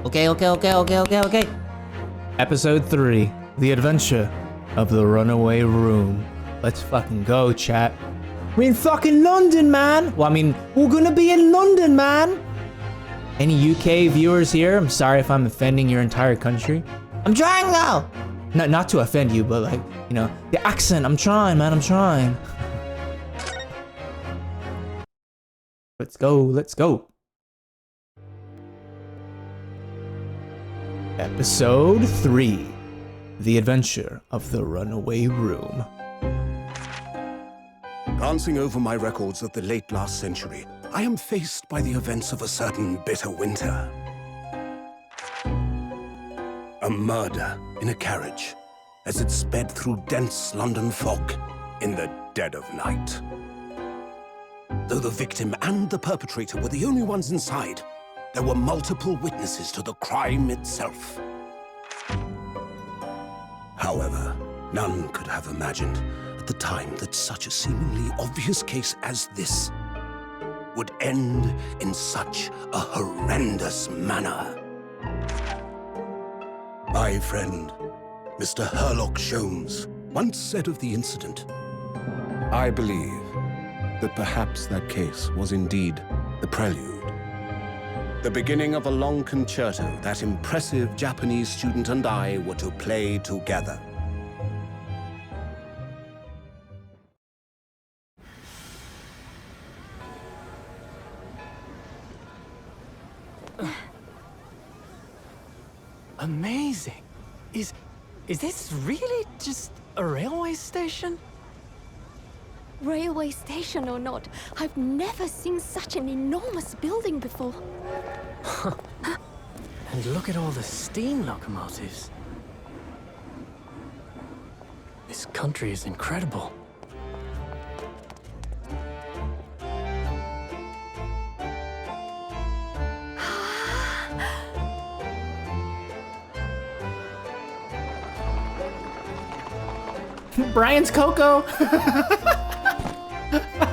Okay. Episode 3, The Adventure of the Runaway Room. Let's fucking go, chat. We're in fucking London, man. Well, I mean, we're gonna be in London, man. Any UK viewers here? I'm sorry if I'm offending your entire country. I'm trying now. Not to offend you, but like, you know, the accent. I'm trying, man. I'm trying. Let's go. Episode 3, The Adventure of the Runaway Room. Glancing over my records of the late last century, I am faced by the events of a certain bitter winter. A murder in a carriage as it sped through dense London fog in the dead of night. Though the victim and the perpetrator were the only ones inside, there were multiple witnesses to the crime itself. However, none could have imagined at the time that such a seemingly obvious case as this would end in such a horrendous manner. My friend, Mr. Herlock Sholmes, once said of the incident, "I believe that perhaps that case was indeed the prelude. The beginning of a long concerto that impressive Japanese student and I were to play together." Amazing. Is this really just a railway station? Railway station or not, I've never seen such an enormous building before. And look at all the steam locomotives. This country is incredible. Brian's Coco.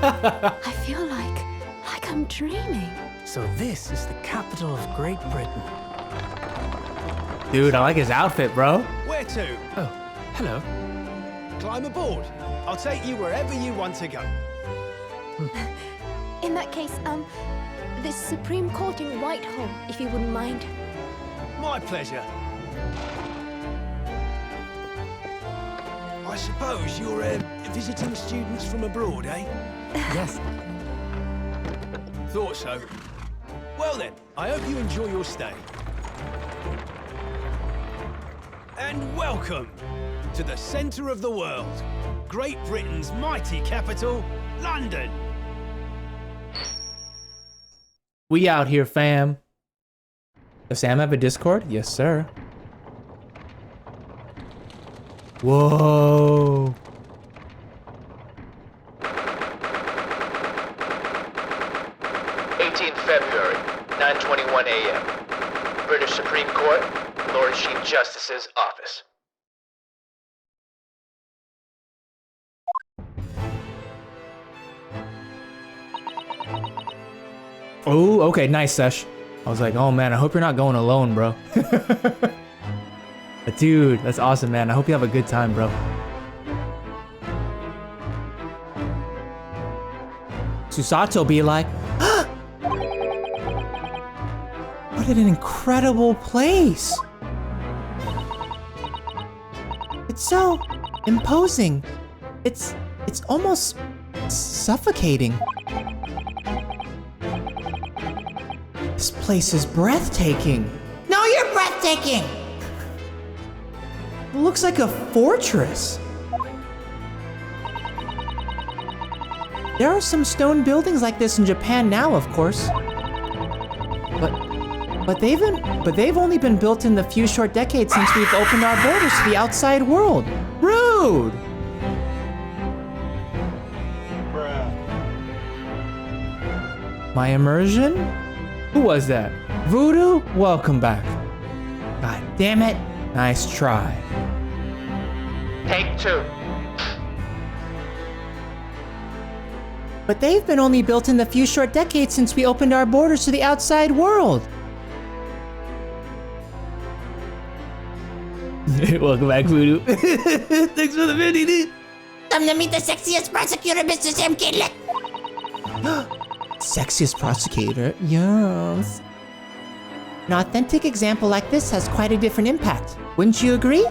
I feel like I'm dreaming. So this is the capital of Great Britain. Dude, I like his outfit, bro. Where to? Oh, hello. Climb aboard. I'll take you wherever you want to go. In that case, the Supreme Court in Whitehall, if you wouldn't mind. My pleasure. I suppose you're visiting students from abroad, eh? Yes. Thought so. Well then, I hope you enjoy your stay. And welcome to the centre of the world, Great Britain's mighty capital, London. We out here, fam. Does Sam have a Discord? Yes, sir. Whoa. February, 9:21 a.m. British Supreme Court, Lord Chief Justice's office. Oh, okay, nice, Sesh. I was like, oh man, I hope you're not going alone, bro. But dude, that's awesome, man. I hope you have a good time, bro. Susato be like, what an incredible place! It's so imposing. It's almost suffocating. This place is breathtaking. No, you're breathtaking! It looks like a fortress. There are some stone buildings like this in Japan now, of course. But they've only been built in the few short decades since we've opened our borders to the outside world. Rude! My immersion? Who was that? Voodoo? Welcome back. God damn it. Nice try. Take 2. But they've been only built in the few short decades since we opened our borders to the outside world. Welcome back, Voodoo. Thanks for the video, dude. Time to meet the sexiest prosecutor, Mr. MrSamKim. Sexiest prosecutor? Yes. An authentic example like this has quite a different impact. Wouldn't you agree?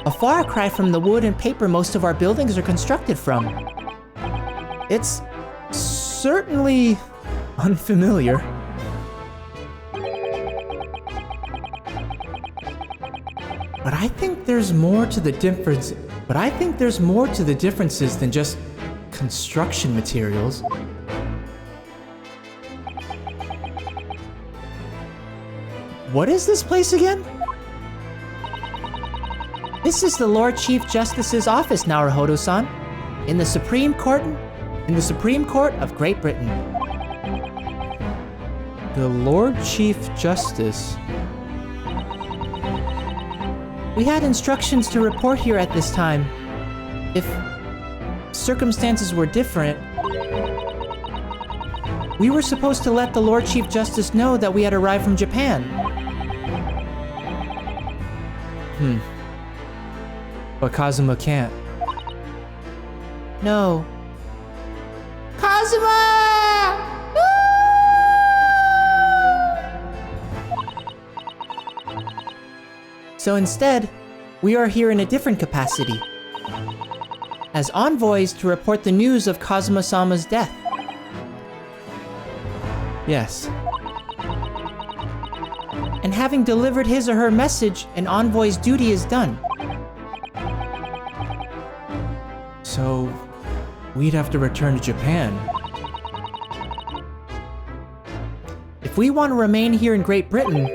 A far cry from the wood and paper most of our buildings are constructed from. It's certainly unfamiliar. But I think there's more to the difference. But I think there's more to the differences than just construction materials. What is this place again? This is the Lord Chief Justice's office, Naruhodo-san. In the Supreme Court of Great Britain. The Lord Chief Justice. We had instructions to report here at this time. If circumstances were different, we were supposed to let the Lord Chief Justice know that we had arrived from Japan. But Kazuma can't. No. Kazuma! So instead, we are here in a different capacity. As envoys to report the news of Kazuma-sama's death. Yes. And having delivered his or her message, an envoy's duty is done. So, we'd have to return to Japan. If we want to remain here in Great Britain,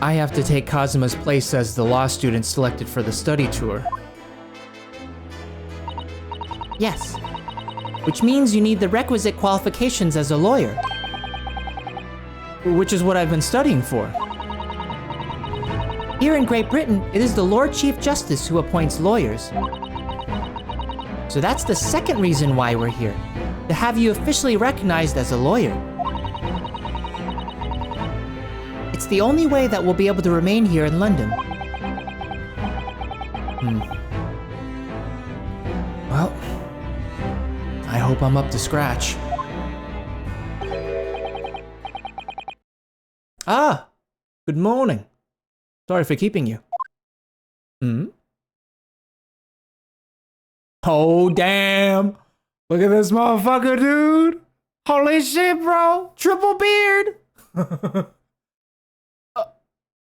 I have to take Kazuma's place as the law student selected for the study tour. yes. Which means you need the requisite qualifications as a lawyer. Which is what I've been studying for. Here in Great Britain, it is the Lord Chief Justice who appoints lawyers. So that's the second reason why we're here. To have you officially recognized as a lawyer. It's the only way that we'll be able to remain here in London. Well, I hope I'm up to scratch. Ah, good morning. Sorry for keeping you. Oh, damn. Look at this motherfucker, dude. Holy shit, bro. Triple beard.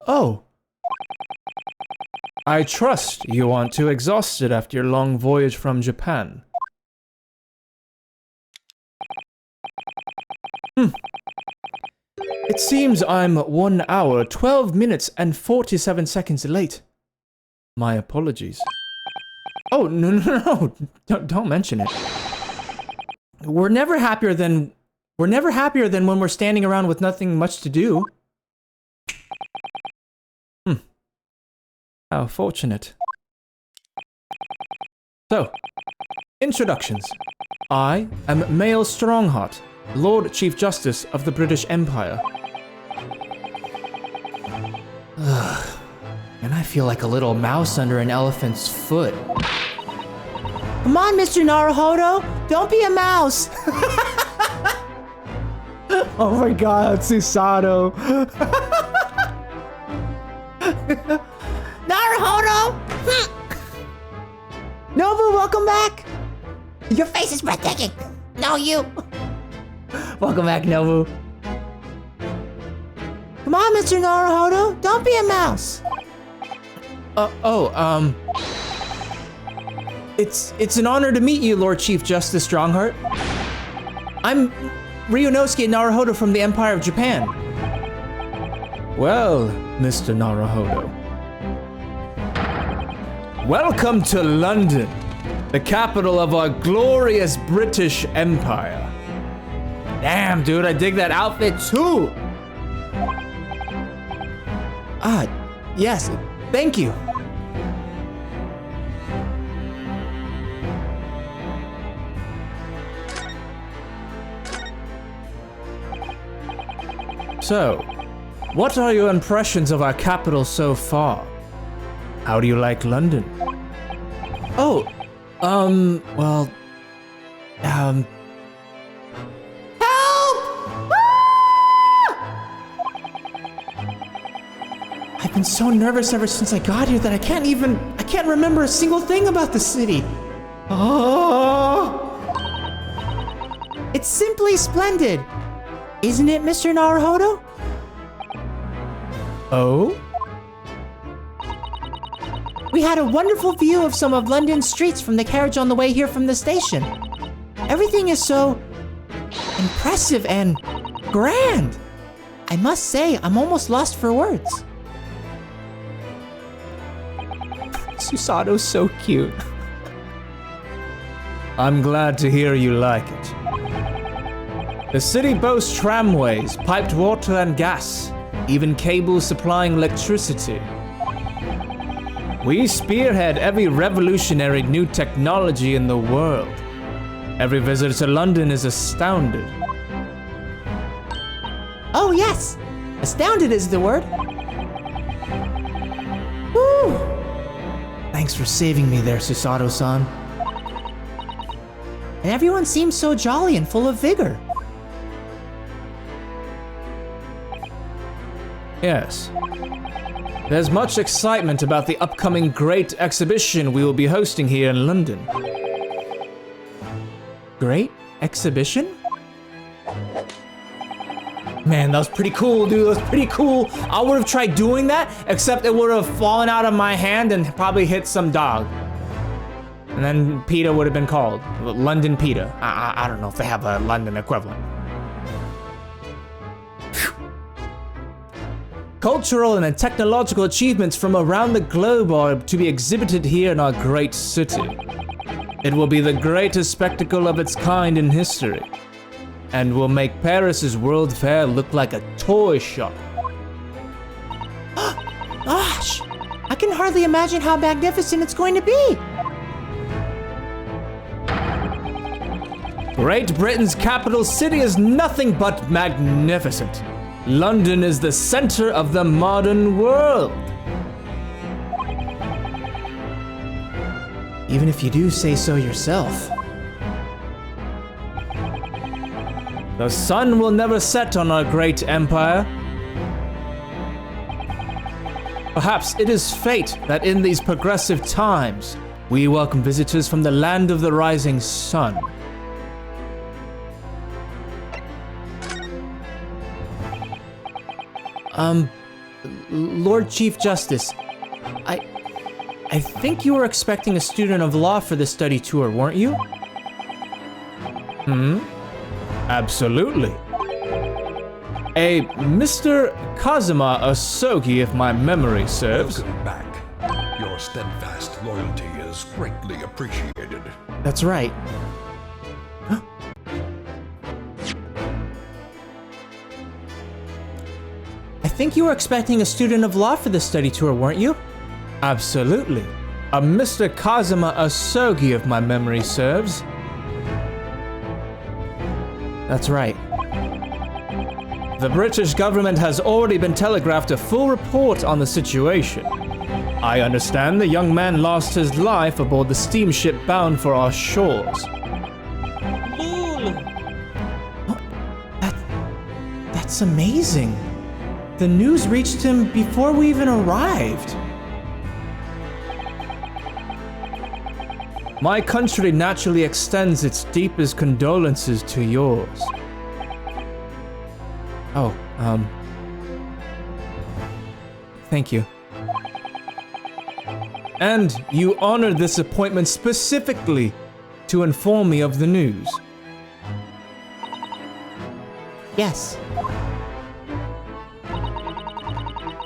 Oh. I trust you aren't too exhausted after your long voyage from Japan. It seems I'm 1 hour, 12 minutes, and 47 seconds late. My apologies. Oh, no. Don't mention it. We're never happier than when we're standing around with nothing much to do. How fortunate. So, introductions. I am Male Strongheart, Lord Chief Justice of the British Empire. Ugh. And I feel like a little mouse under an elephant's foot. Come on, Mr. Naruhodo! Don't be a mouse! Oh my god, Susato. Naruhodo! Nobu, welcome back! Your face is breathtaking! No, you! Welcome back, Nobu. Come on, Mr. Naruhodo! Don't be a mouse! It's an honor to meet you, Lord Chief Justice Strongheart. I'm Ryunosuke Naruhodo from the Empire of Japan. Well, Mr. Naruhodo. Welcome to London, the capital of our glorious British Empire. Damn, dude, I dig that outfit too. Ah, yes, thank you. So, what are your impressions of our capital so far? How do you like London? Oh, well, help! I've been so nervous ever since I got here that I can't remember a single thing about the city. Oh! It's simply splendid. Isn't it, Mr. Naruhodo? Oh? We had a wonderful view of some of London's streets from the carriage on the way here from the station. Everything is so impressive and grand. I must say, I'm almost lost for words. Susato's so cute. I'm glad to hear you like it. The city boasts tramways, piped water and gas, even cables supplying electricity. We spearhead every revolutionary new technology in the world. Every visitor to London is astounded. Oh yes, astounded is the word. Woo! Thanks for saving me there, Susato-san. And everyone seems so jolly and full of vigor. Yes. There's much excitement about the upcoming great exhibition we will be hosting here in London. Great exhibition? Man, that was pretty cool, dude. That was pretty cool. I would have tried doing that, except it would have fallen out of my hand and probably hit some dog. And then PETA would have been called. London PETA. I don't know if they have a London equivalent. Cultural and technological achievements from around the globe are to be exhibited here in our great city. It will be the greatest spectacle of its kind in history, and will make Paris's World Fair look like a toy shop. Gosh, I can hardly imagine how magnificent it's going to be. Great Britain's capital city is nothing but magnificent. London is the center of the modern world. Even if you do say so yourself. The sun will never set on our great empire. Perhaps it is fate that in these progressive times, we welcome visitors from the land of the rising sun. Lord Chief Justice, I think you were expecting a student of law for the study tour, weren't you? Absolutely. A Mr. Kazuma Asogi, if my memory serves. Welcome back. Your steadfast loyalty is greatly appreciated. That's right. I think you were expecting a student of law for the study tour, weren't you? Absolutely. A Mr. Kazuma Asogi, if my memory serves. That's right. The British government has already been telegraphed a full report on the situation. I understand the young man lost his life aboard the steamship bound for our shores. That's amazing. The news reached him before we even arrived. My country naturally extends its deepest condolences to yours. Oh, thank you. And you honored this appointment specifically to inform me of the news. Yes.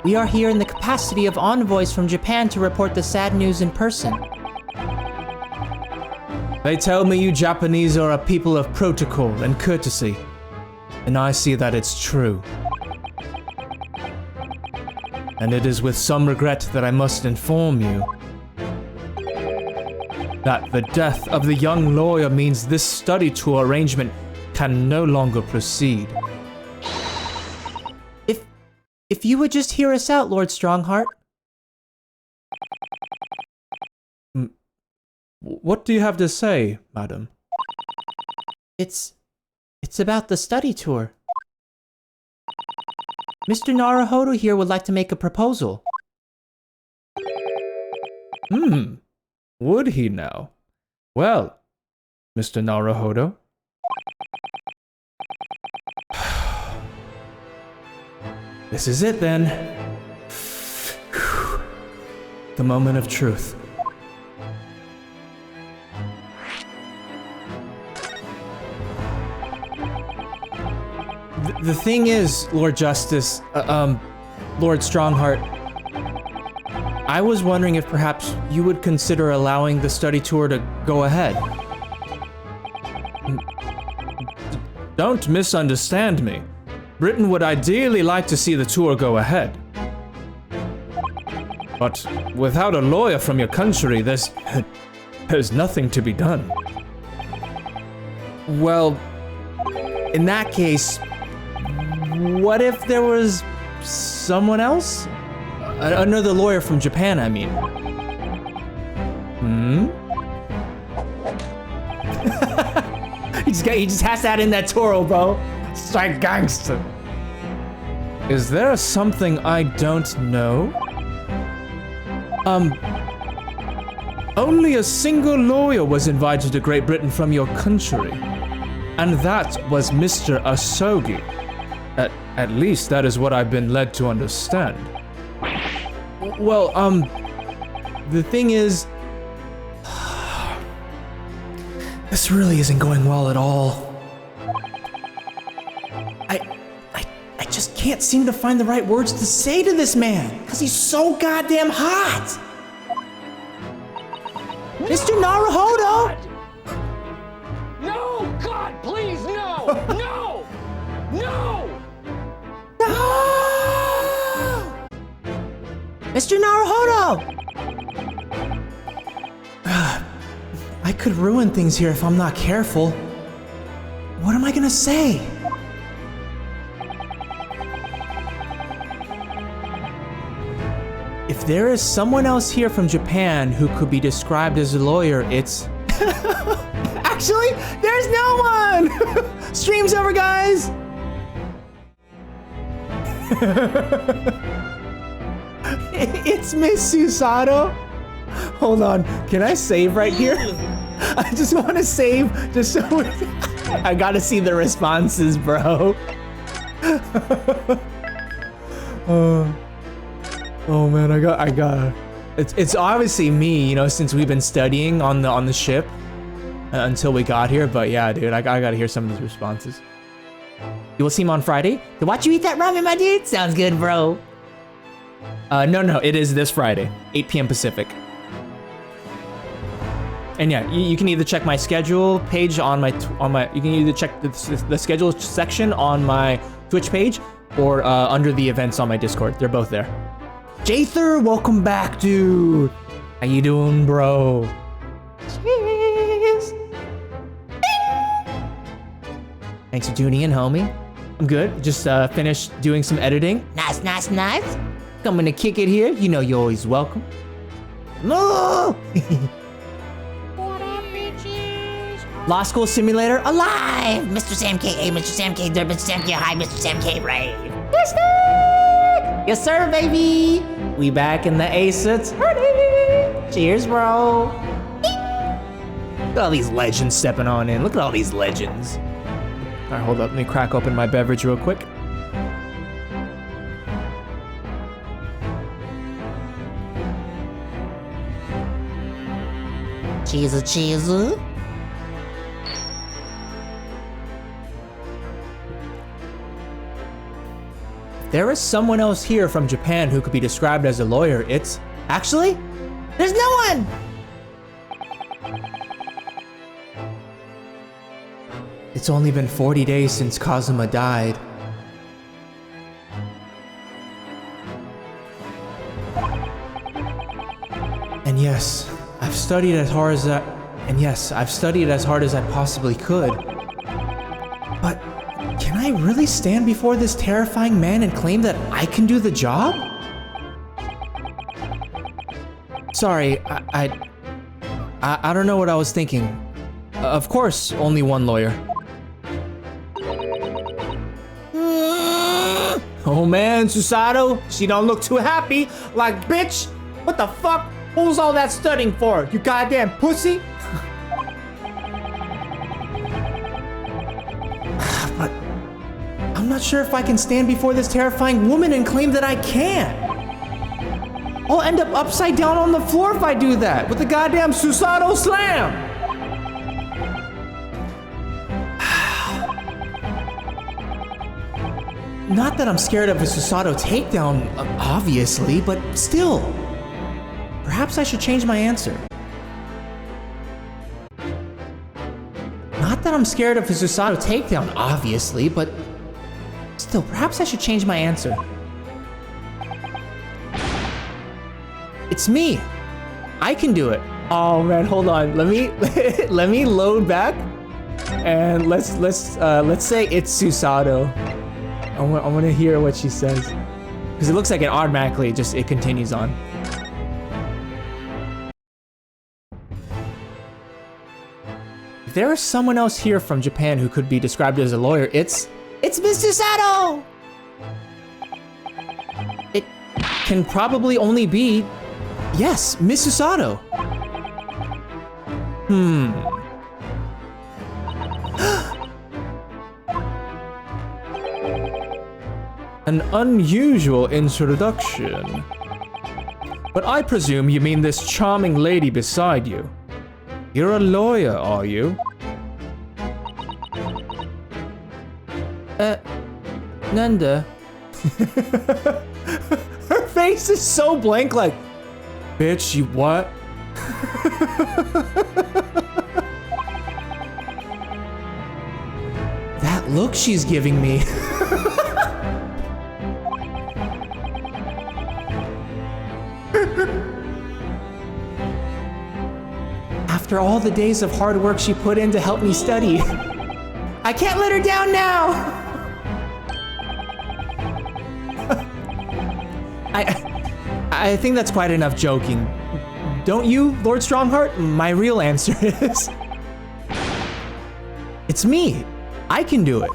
We are here in the capacity of envoys from Japan to report the sad news in person. They tell me you Japanese are a people of protocol and courtesy, and I see that it's true. And it is with some regret that I must inform you that the death of the young lawyer means this study tour arrangement can no longer proceed. If you would just hear us out, Lord Strongheart. What do you have to say, madam? It's about the study tour. Mr. Naruhodo here would like to make a proposal. Would he now? Well, Mr. Naruhodo. This is it then. The moment of truth. The thing is, Lord Justice, Lord Strongheart, I was wondering if perhaps you would consider allowing the study tour to go ahead. Don't misunderstand me. Britain would ideally like to see the tour go ahead. But without a lawyer from your country, there's nothing to be done. Well, in that case, what if there was someone else? Another lawyer from Japan, I mean. He just has that in that Toro, bro. Strike gangster. Is there something I don't know? Only a single lawyer was invited to Great Britain from your country. And that was Mr. Asogi. At least that is what I've been led to understand. Well, the thing is, this really isn't going well at all. I just can't seem to find the right words to say to this man, because he's so goddamn hot. Mr. Naruhodo! No! God, please, no! No! No! No! Mr. Naruhodo! I could ruin things here if I'm not careful. What am I gonna say? If there is someone else here from Japan who could be described as a lawyer, it's... Actually, there's no one! Stream's over, guys! It's Miss Susato. Hold on, can I save right here? I just want to save just so I gotta see the responses, bro. Oh man, I got. It's obviously me, you know, since we've been studying on the ship until we got here. But yeah, dude, I gotta hear some of these responses. You will see him on Friday to watch you eat that ramen, my dude. Sounds good, bro. No, it is this Friday, 8 p.m. Pacific. And yeah, you can either check my schedule page on my you can either check the schedule section on my Twitch page or under the events on my Discord. They're both there. Jather, welcome back, dude. How you doing, bro? Cheers. Thanks for tuning in, homie. I'm good. Just finished doing some editing. Nice. Coming to kick it here. You know you're always welcome. No. Law School Simulator alive! Mr. Sam K. Hey, Mr. Sam K. There, Mr. Sam K. Hi, Mr. Sam K. Rave. Yes, sir, baby. We back in the Aces. Cheers, bro. Look at all these legends stepping on in. Look at all these legends. All right, hold up. Let me crack open my beverage real quick. Cheers. There is someone else here from Japan who could be described as a lawyer. It's... Actually, there's no one! It's only been 40 days since Kazuma died. And yes, I've studied as hard as I possibly could. But can Can I really stand before this terrifying man and claim that I can do the job? Sorry, I don't know what I was thinking. Of course, only one lawyer. Oh man, Susato, she don't look too happy. Like, bitch, what the fuck? What was all that studying for? You goddamn pussy? But I'm not sure if I can stand before this terrifying woman and claim that I can. I'll end up upside down on the floor if I do that with the goddamn Susato slam. Not that I'm scared of a Susato takedown, obviously, but still. Perhaps I should change my answer. Not that I'm scared of a Susato takedown, obviously, but still, perhaps I should change my answer. It's me. I can do it. Oh man, hold on. Let me load back, and let's say it's Susato. I want to hear what she says, because it looks like it automatically it continues on. If there is someone else here from Japan who could be described as a lawyer, it's Miss Susato. It can probably only be, yes, Miss Susato. An unusual introduction. But I presume you mean this charming lady beside you. You're a lawyer, are you? Nanda. Her face is so blank, like, bitch, you what? That look she's giving me. After all the days of hard work she put in to help me study, I can't let her down now. I think that's quite enough joking. Don't you, Lord Strongheart? My real answer is, it's me. I can do it.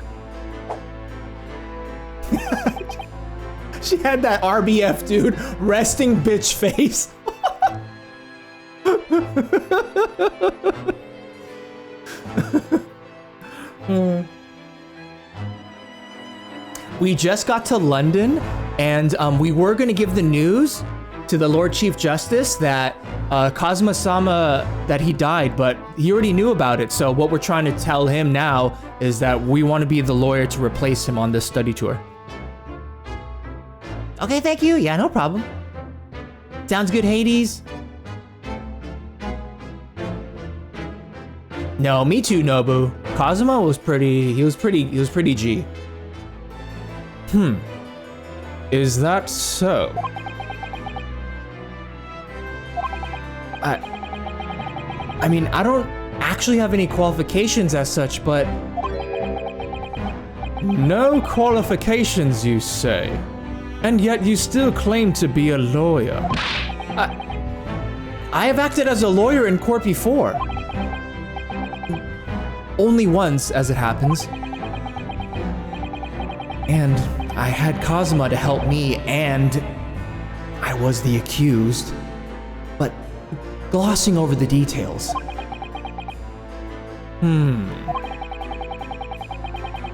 She had that RBF dude resting bitch face. We just got to London, and we were gonna give the news to the Lord Chief Justice that Kazuma-sama, that he died, but he already knew about it. So what we're trying to tell him now is that we want to be the lawyer to replace him on this study tour. Okay, thank you. Yeah, no problem. Sounds good, Hades. No, me too, Nobu. Kazuma was pretty, he was pretty G. Is that so? I mean, I don't actually have any qualifications as such, but... No qualifications, you say? And yet you still claim to be a lawyer. I have acted as a lawyer in court before. Only once, as it happens. And I had Kazuma to help me, and I was the accused. But glossing over the details.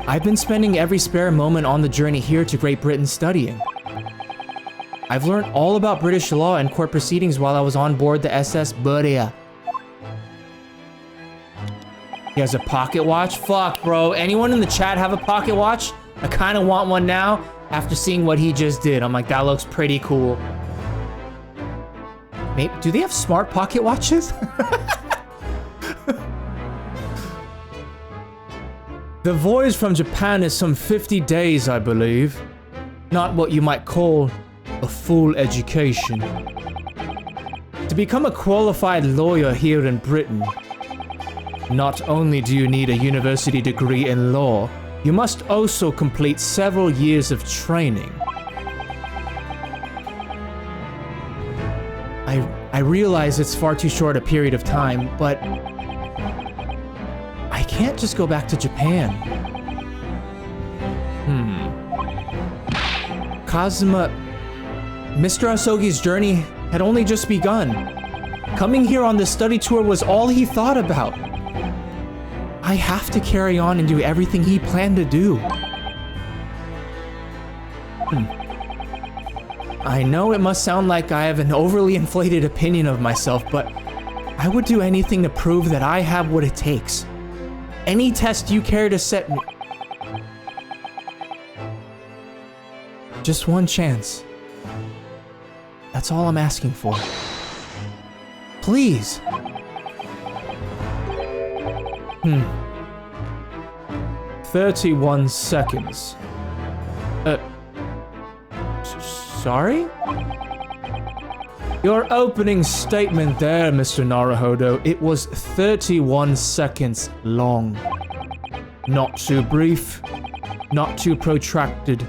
I've been spending every spare moment on the journey here to Great Britain studying. I've learned all about British law and court proceedings while I was on board the SS Buria. He has a pocket watch? Fuck, bro. Anyone in the chat have a pocket watch? I kind of want one now after seeing what he just did. I'm like, that looks pretty cool. Maybe, do they have smart pocket watches? The voyage from Japan is some 50 days, I believe. Not what you might call a full education. To become a qualified lawyer here in Britain, not only do you need a university degree in law, you must also complete several years of training. I realize it's far too short a period of time, but I can't just go back to Japan. Kazuma... Mr. Asogi's journey had only just begun. Coming here on this study tour was all he thought about. I have to carry on and do everything he planned to do. I know it must sound like I have an overly inflated opinion of myself, but I would do anything to prove that I have what it takes. Any test you care to set me... Just one chance. That's all I'm asking for. Please. 31 seconds. Sorry? Your opening statement there, Mr. Naruhodo, it was 31 seconds long. Not too brief, not too protracted.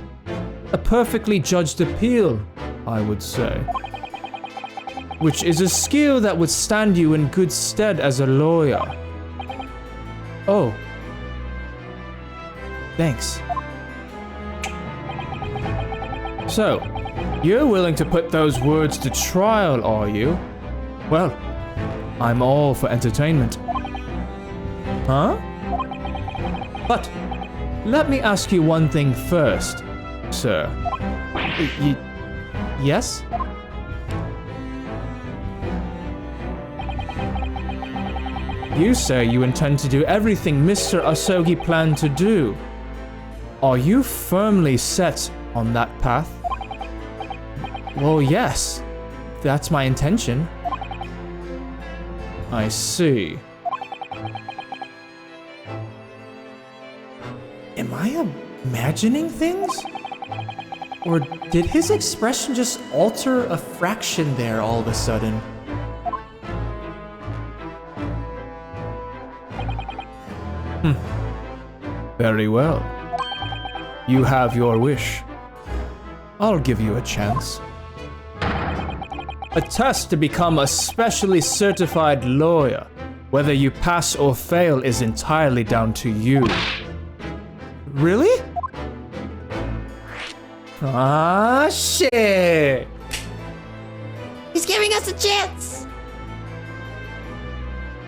A perfectly judged appeal, I would say. Which is a skill that would stand you in good stead as a lawyer. Oh. Thanks. So, you're willing to put those words to trial, are you? Well, I'm all for entertainment. Huh? But, let me ask you one thing first, sir. Yes? You say you intend to do everything Mr. Asogi planned to do. Are you firmly set on that path? Well, yes. That's my intention. I see. Am I imagining things? Or did his expression just alter a fraction there all of a sudden? Very well. You have your wish. I'll give you a chance. A test to become a specially certified lawyer. Whether you pass or fail is entirely down to you. Really? Ah, shit! He's giving us a chance!